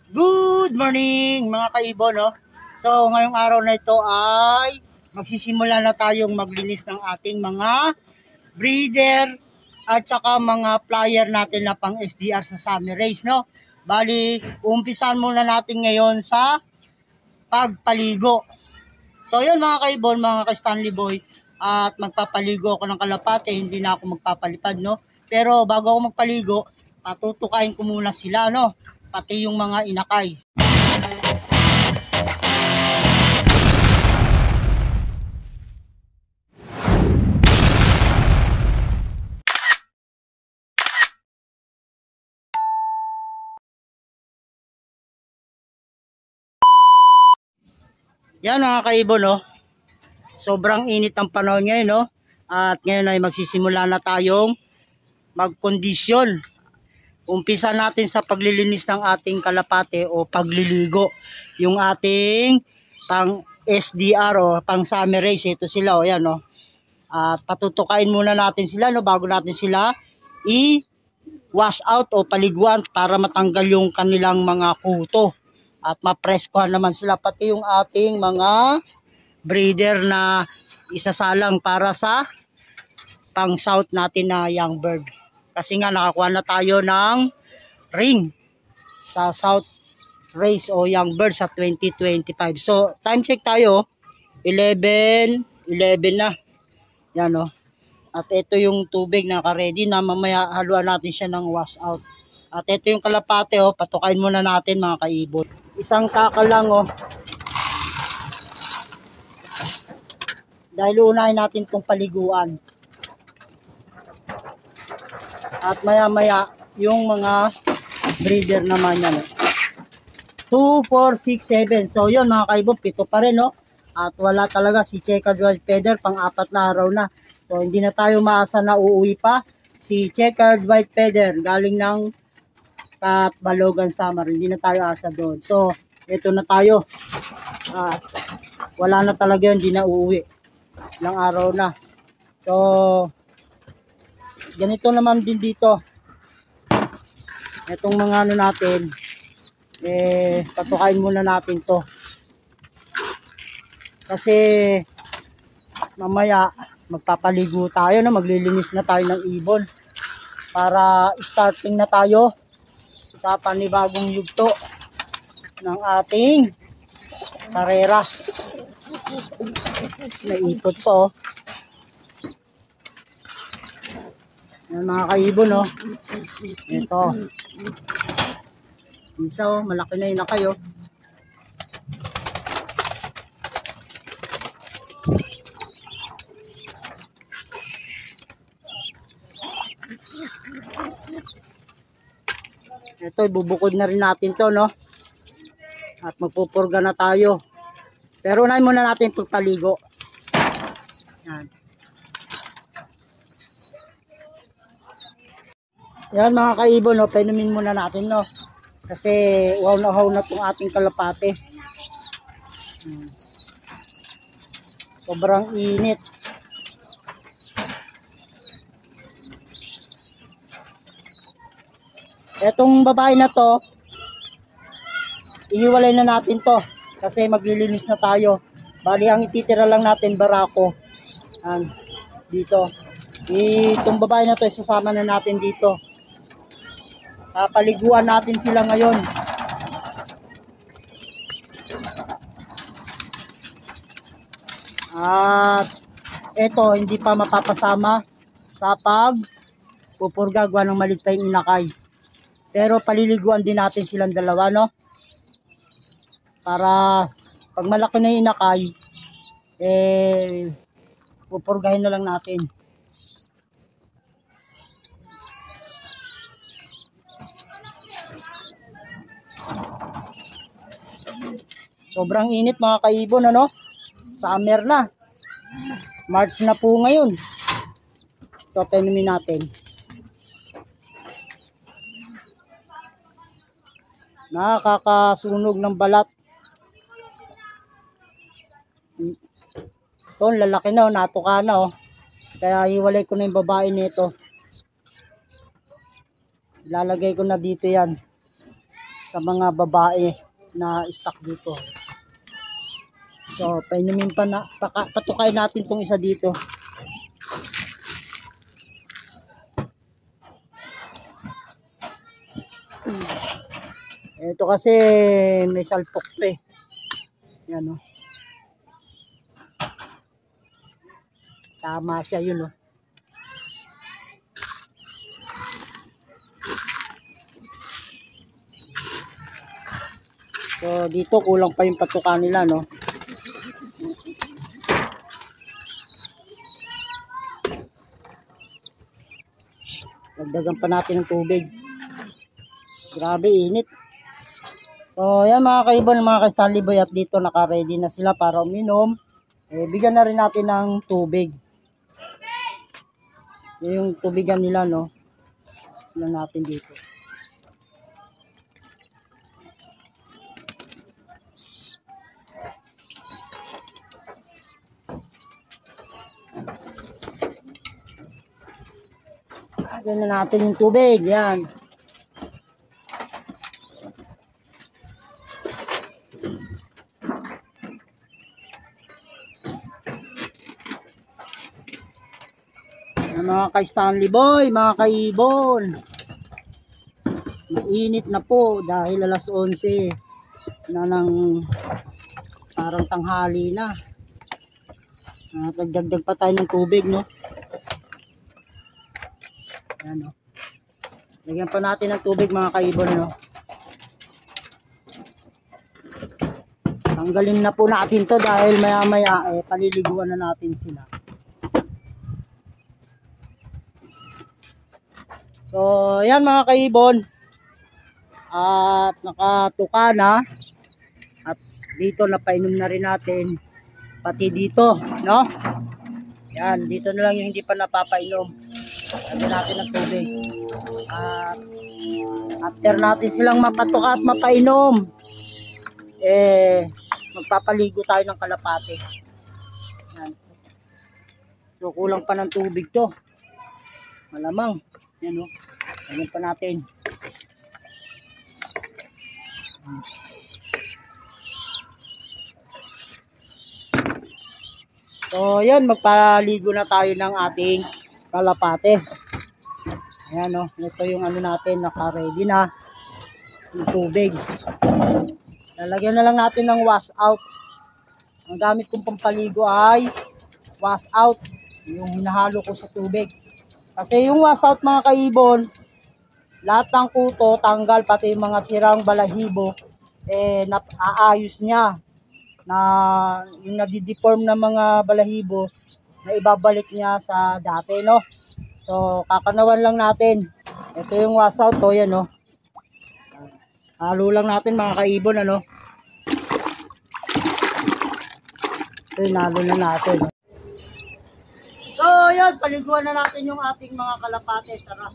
Good morning mga kaibon, no? So ngayong araw na ito ay magsisimula na tayong maglinis ng ating mga breeder at saka mga flyer natin na pang SDR sa summer race, no? Bali, umpisan muna natin ngayon sa pagpaligo. So yun mga kaibon, mga ka-Stanley Boy, at magpapaligo ako ng kalapate, hindi na ako magpapalipad, no? Pero bago ako magpaligo, patutukain ko muna sila, no? Pati yung mga inakay. Yan mga kaibon, no? Sobrang init ang panahon ngayon, no? At ngayon ay magsisimula na tayong magkondisyon. Umpisa natin sa paglilinis ng ating kalapate o pagliligo. Yung ating pang SDR o pang summer race. Ito sila, o yan, no? At patutukain muna natin sila, no? Bago natin sila i-wash out o paliguan para matanggal yung kanilang mga kuto. At mapreskuhan naman sila, pati yung ating mga breeder na isasalang para sa pang south natin na young bird. Kasi nga nakakuha na tayo ng ring sa South Race o Young Bird sa 2025. So, time check tayo. 11 na. Yan, o. At ito yung tubig na naka-ready na mamaya haluan natin siya ng wash out. At ito yung kalapate, o. Patukain muna natin mga kaibon. Isang kaka lang, o. Dahil unahin natin itong paliguan. At maya-maya, yung mga breeder naman yan. 2, 4, 6, 7. So yun mga kaibon, 7 pa rin, no? At wala talaga si Checkered White Feather, pang-4 na araw na. So hindi na tayo maasa na uuwi pa. Si Checkered White Feather, galing ng Balogan Summer. Hindi na tayo asa doon. So, ito na tayo. At wala na talaga yun, hindi na uuwi. Ilang araw na. So, ganito naman din dito. Itong mga ano natin, patukain muna natin to. Kasi mamaya magpapaligo tayo, na maglilinis na tayo ng ibon para starting na tayo sa panibagong yugto ng ating karera. Naikot po. Yan mga kaibon, no? Ito. Isa, oh, malaki na yun na kayo. Ito, ibubukod na rin natin to, no? At magpupurga na tayo. Pero unahin muna natin pagpaligo. Yan. Yan mga kaibon, no? Painumin muna natin, no? Kasi wow na itong ating kalapate. Sobrang init. Etong babae na to, ihiwalay na natin to. Kasi maglilinis na tayo. Bali ang ititira lang natin barako. Yan. Dito. Itong babae na to, isasama na natin dito. Paliguan natin sila ngayon. At ito hindi pa mapapasama sa pupurga gawa ng maliit pa yung inakay. Pero paliliguan din natin silang dalawa, no? Para pag malaki na yung inakay, pupurgahin na lang natin. Sobrang init mga kaibon, ano? Summer na. March na po ngayon. Ito, painumin natin. Nakakasunog ng balat. Ito, lalaki na, natuka na, oh. Kaya hiwalay ko na yung babae nito. Ilalagay ko na dito yan. sa mga babae na stock dito. So, painumin pa na, patukay natin tong isa dito. Ito kasi may salpok to eh. Yan o. Tama siya yun o. So, dito kulang pa yung patukan nila, no? Dagdagan pa natin ng tubig. Grabe, init. So, yan mga kaibon, mga ka-Stanley Boy, at dito naka-ready na sila para uminom. Bigyan na rin natin ng tubig. Yung tubigan nila, no? Tignan natin dito. Lagyan na natin yung tubig. Yan. Mga ka-Stanley Boy, mga kaibon. Mainit na po dahil alas 11 na ng parang tanghali na. Nagdagdag pa tayo ng tubig, no? Yan, no? Lagyan pa natin ng tubig, mga kaibon, no? Tanggalin na po natin to dahil maya maya paliliguan na natin sila. So, yan mga kaibon. At nakatuka na. At dito napainom na rin natin. Pati dito, no? Yan, dito na lang yung hindi pa napapainom. Lagyan natin ng tubig. At after natin silang mapatuka at mapainom, magpapaligo tayo ng kalapate. Yan. So, kulang pa ng tubig to. Malamang. Yan o. Lagyan pa natin. So, yan. Magpaligo na tayo ng ating kalapate. Ayan o. Ito yung ano natin. Naka-ready na. Yung tubig. Lalagyan na lang natin ng wash out. Ang gamit kong pampaligo ay wash out. Yung hinahalo ko sa tubig. Kasi yung wash out, mga kaibon, lahat ng kuto, tanggal, pati yung mga sirang balahibo, aayos niya. Na yung nadideform na mga balahibo, na ibabalik niya sa dati, no? So, kakanawan lang natin. Ito yung wash out, to, yan, no? Halo lang natin, mga kaibon, ano? Ito yung halo na natin. So, yan, paliguan na natin yung ating mga kalapate. Tara.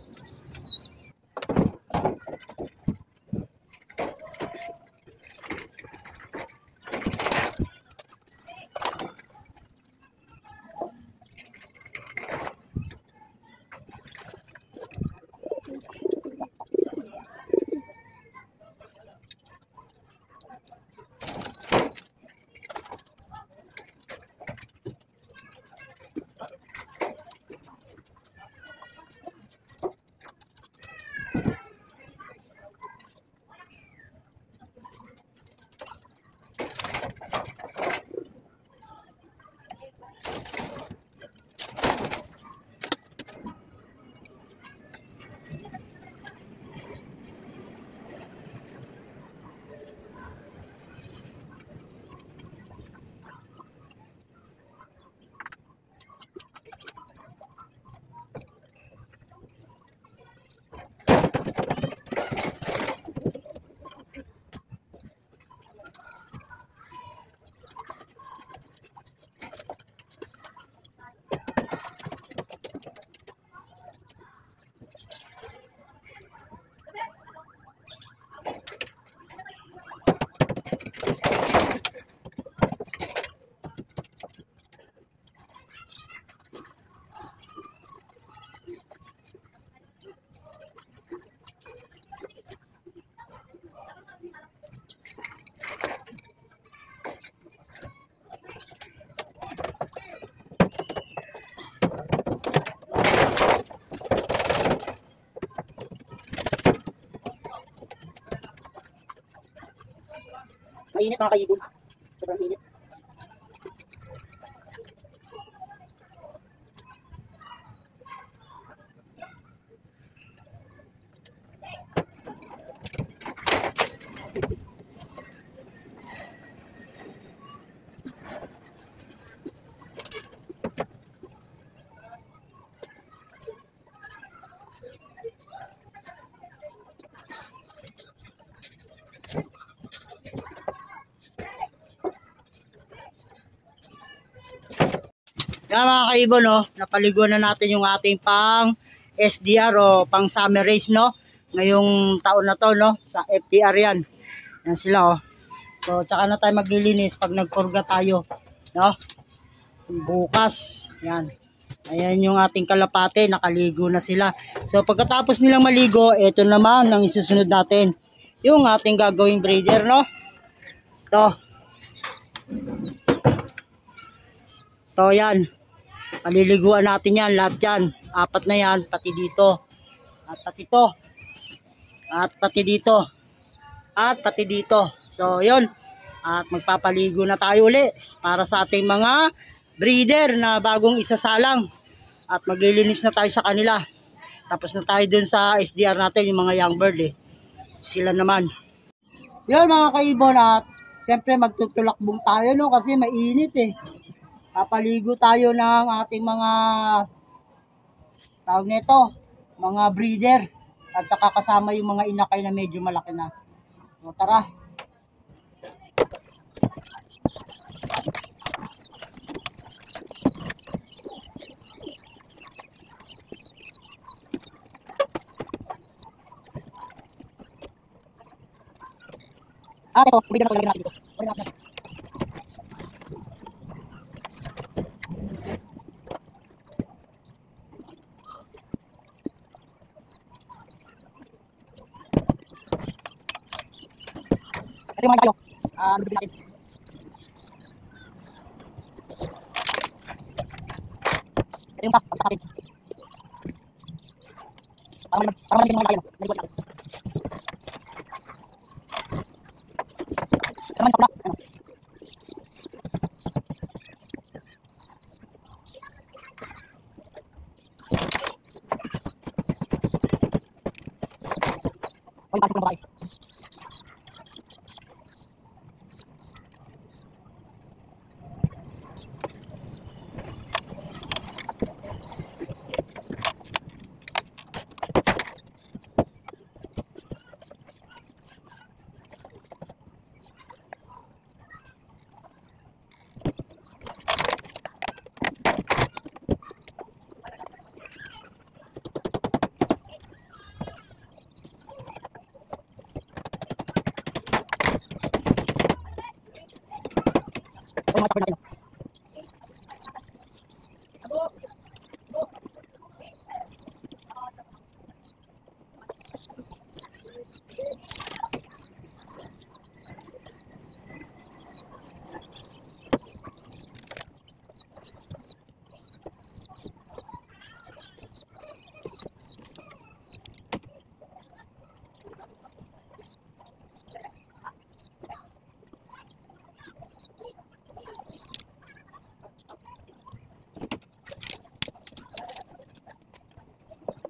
Mainit mga kaibon. Sobrang init. Yan mga kaibon, no, napaliguan na natin yung ating pang SDR o pang summer race, no, ngayong taon na to, no, sa FPR yan. Yan sila, oh. So tsaka na tayo maglilinis pag nagpurga tayo, no, bukas. Yan, ayan yung ating kalapate, nakaligo na sila. So pagkatapos nilang maligo, eto naman ang isusunod natin, yung ating gagawing breeder, no. To yan, paliliguan natin yan, lahat yan, apat na yan, pati dito, at pati to, at pati dito, at pati dito. So yun, at magpapaligo na tayo uli para sa ating mga breeder na bagong isasalang, at maglilinis na tayo sa kanila. Tapos na tayo dun sa SDR natin, yung mga young bird, sila naman. Yun mga kaibon, at siyempre magtutulakbong tayo, no, kasi mainit Papaligo tayo ng ating mga tawag nito, mga breeder, at saka kasama yung mga inakay na medyo malaki na. So tara. Ito, bigyan na natin dito. Ito yung mga tayo. Bibigyan natin. Ito yung sa natin. Para malamig mga tayo. Naliguan natin. Ito naman sa pula. Ay, pasok na ba kayo?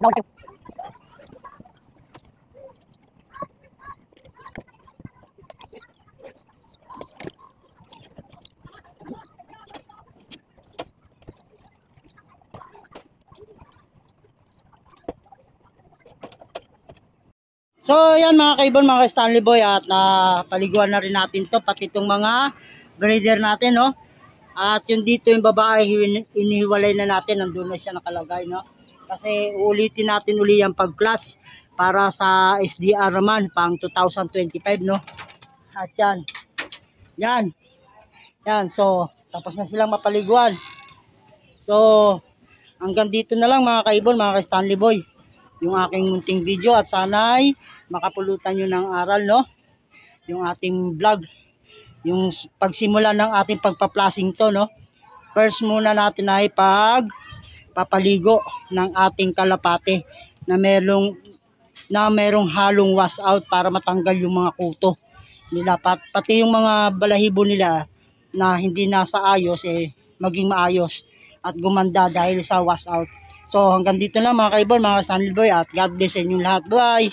Down kayo. So yan mga kaibon, mga Stanley Boy, at napaliguan na rin natin to, pati itong mga breeder natin, no. At yung dito yung babae, inihiwalay na natin, nandun na siya nakalagay, no. Kasi uulitin natin uli yung pag-clutch para sa SDR naman pang 2025, no. At yan, yan, so tapos na silang mapaliguan. So hanggang dito na lang mga kaibon, mga Stanley Boy, yung aking munting video, at sana'y makapulutan nyo ng aral, no, yung ating vlog, yung pagsimula ng ating pagpa-plasing to, no. First muna natin ay papaligo ng ating kalapate na merong halong wash out para matanggal yung mga kuto. nila, pati yung mga balahibo nila na hindi nasa ayos maging maayos at gumanda dahil sa wash out. So hanggang dito lang mga kaibon, mga Stanley Boy, at God bless sa inyong lahat. Bye!